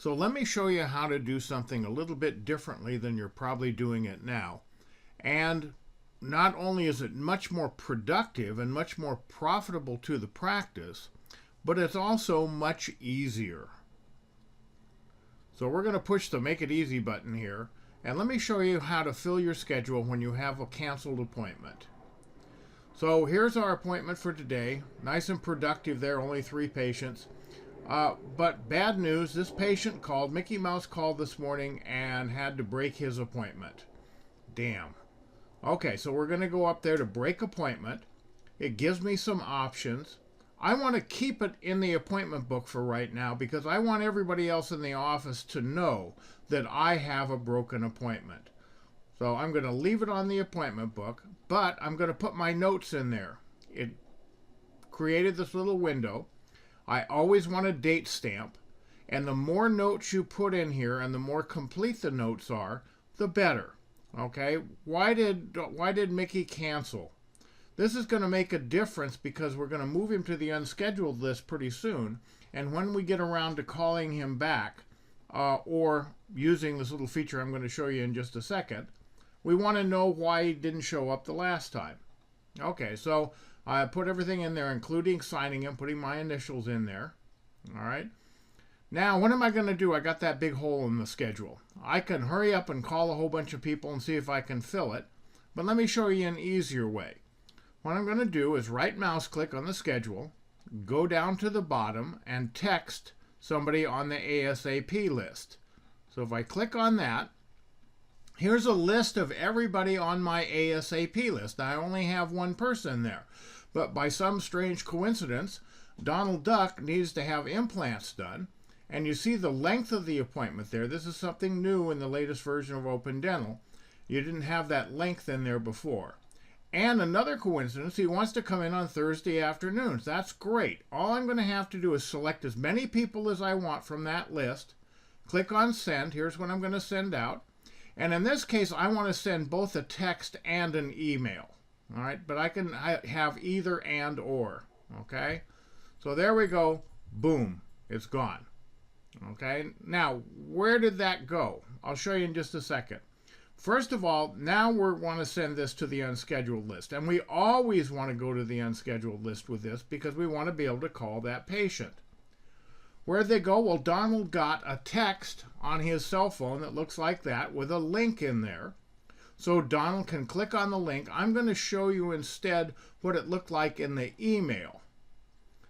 So let me show you how to do something a little bit differently than you're probably doing it now. And not only is it much more productive and much more profitable to the practice, but it's also much easier. So we're going to push the Make It Easy button here, and let me show you how to fill your schedule when you have a canceled appointment. So here's our appointment for today. Nice and productive there, only 3 patients. But bad news, this patient called, Mickey Mouse called this morning and had to break his appointment. Damn. Okay, so we're going to go up there to break appointment. It gives me some options. I want to keep it in the appointment book for right now because I want everybody else in the office to know that I have a broken appointment. So I'm going to leave it on the appointment book, but I'm going to put my notes in there. It created this little window. I always want a date stamp, and the more notes you put in here and the more complete the notes are, the better. Okay? Why did Mickey cancel? This is going to make a difference because we're going to move him to the unscheduled list pretty soon, and when we get around to calling him back, or using this little feature I'm going to show you in just a second, we want to know why he didn't show up the last time. Okay, so I put everything in there, including signing him, putting my initials in there. All right. Now, what am I going to do? I got that big hole in the schedule. I can hurry up and call a whole bunch of people and see if I can fill it, but let me show you an easier way. What I'm going to do is right mouse click on the schedule, go down to the bottom, and text somebody on the ASAP list. So if I click on that, here's a list of everybody on my ASAP list. I only have one person there. But by some strange coincidence, Donald Duck needs to have implants done. And you see the length of the appointment there. This is something new in the latest version of Open Dental. You didn't have that length in there before. And another coincidence, he wants to come in on Thursday afternoons. That's great. All I'm going to have to do is select as many people as I want from that list. Click on Send. Here's what I'm going to send out. And in this case, I want to send both a text and an email. All right, but I can have either and or. Okay, so there we go. Boom, it's gone. Okay, now where did that go? I'll show you in just a second. First of all, now we want to send this to the unscheduled list, and we always want to go to the unscheduled list with this because we want to be able to call that patient. Where'd they go? Well, Donald got a text on his cell phone that looks like that with a link in there. So Donald can click on the link. I'm going to show you instead what it looked like in the email.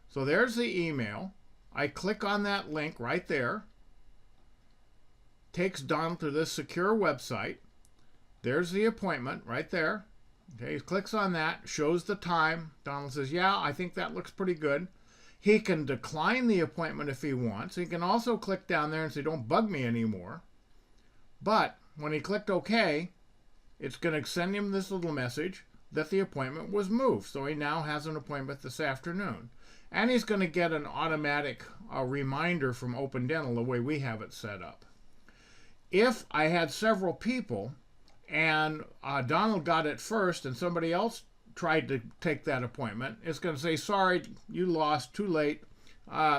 So there's the email. I click on that link right there. Takes Donald to this secure website. There's the appointment right there. Okay, he clicks on that, shows the time. Donald says, yeah, I think that looks pretty good. He can decline the appointment if he wants. He can also click down there and say, don't bug me anymore. But when he clicked OK, it's going to send him this little message that the appointment was moved. So he now has an appointment this afternoon. And he's going to get an automatic reminder from Open Dental the way we have it set up. If I had several people and Donald got it first and somebody else tried to take that appointment, it's going to say, sorry, you lost, too late.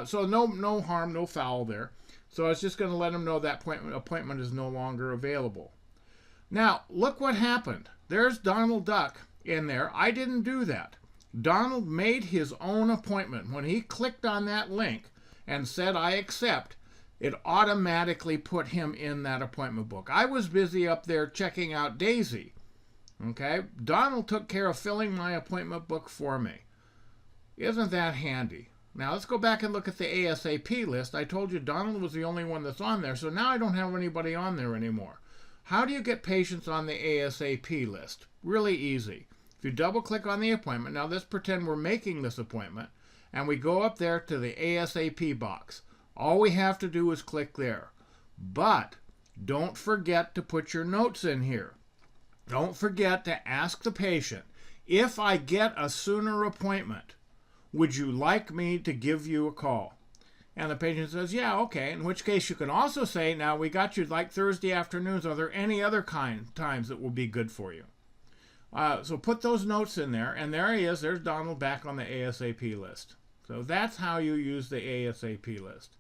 So no harm, no foul there. So it's just going to let him know that appointment is no longer available. Now, look what happened. There's Donald Duck in there. I didn't do that. Donald made his own appointment. When he clicked on that link and said, I accept, it automatically put him in that appointment book. I was busy up there checking out Daisy. Okay? Donald took care of filling my appointment book for me. Isn't that handy? Now, let's go back and look at the ASAP list. I told you Donald was the only one that's on there, so now I don't have anybody on there anymore. How do you get patients on the ASAP list? Really easy. If you double-click on the appointment, now let's pretend we're making this appointment, and we go up there to the ASAP box. All we have to do is click there. But don't forget to put your notes in here. Don't forget to ask the patient, if I get a sooner appointment, would you like me to give you a call? And the patient says, yeah, okay. In which case you can also say, now we got you like Thursday afternoons. Are there any other times that will be good for you? So put those notes in there, and there he is. There's Donald back on the ASAP list. So that's how you use the ASAP list.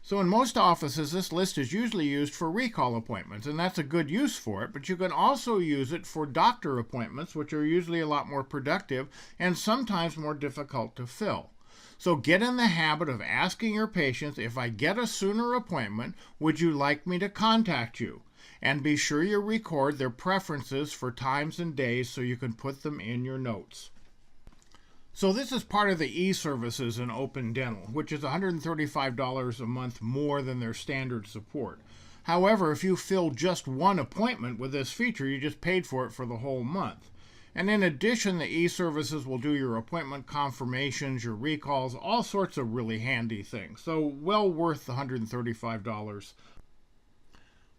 So in most offices, this list is usually used for recall appointments, and that's a good use for it, but you can also use it for doctor appointments, which are usually a lot more productive and sometimes more difficult to fill. So get in the habit of asking your patients, if I get a sooner appointment, would you like me to contact you? And be sure you record their preferences for times and days so you can put them in your notes. So this is part of the e-services in Open Dental, which is $135 a month more than their standard support. However, if you fill just one appointment with this feature, you just paid for it for the whole month. And in addition, the e-services will do your appointment confirmations, your recalls, all sorts of really handy things. So well worth the $135.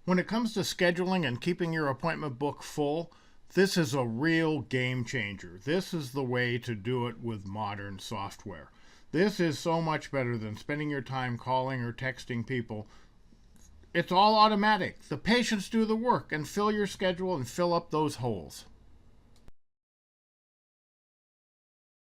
When it comes to scheduling and keeping your appointment book full, this is a real game changer. This is the way to do it with modern software. This is so much better than spending your time calling or texting people. It's all automatic. The patients do the work and fill your schedule and fill up those holes.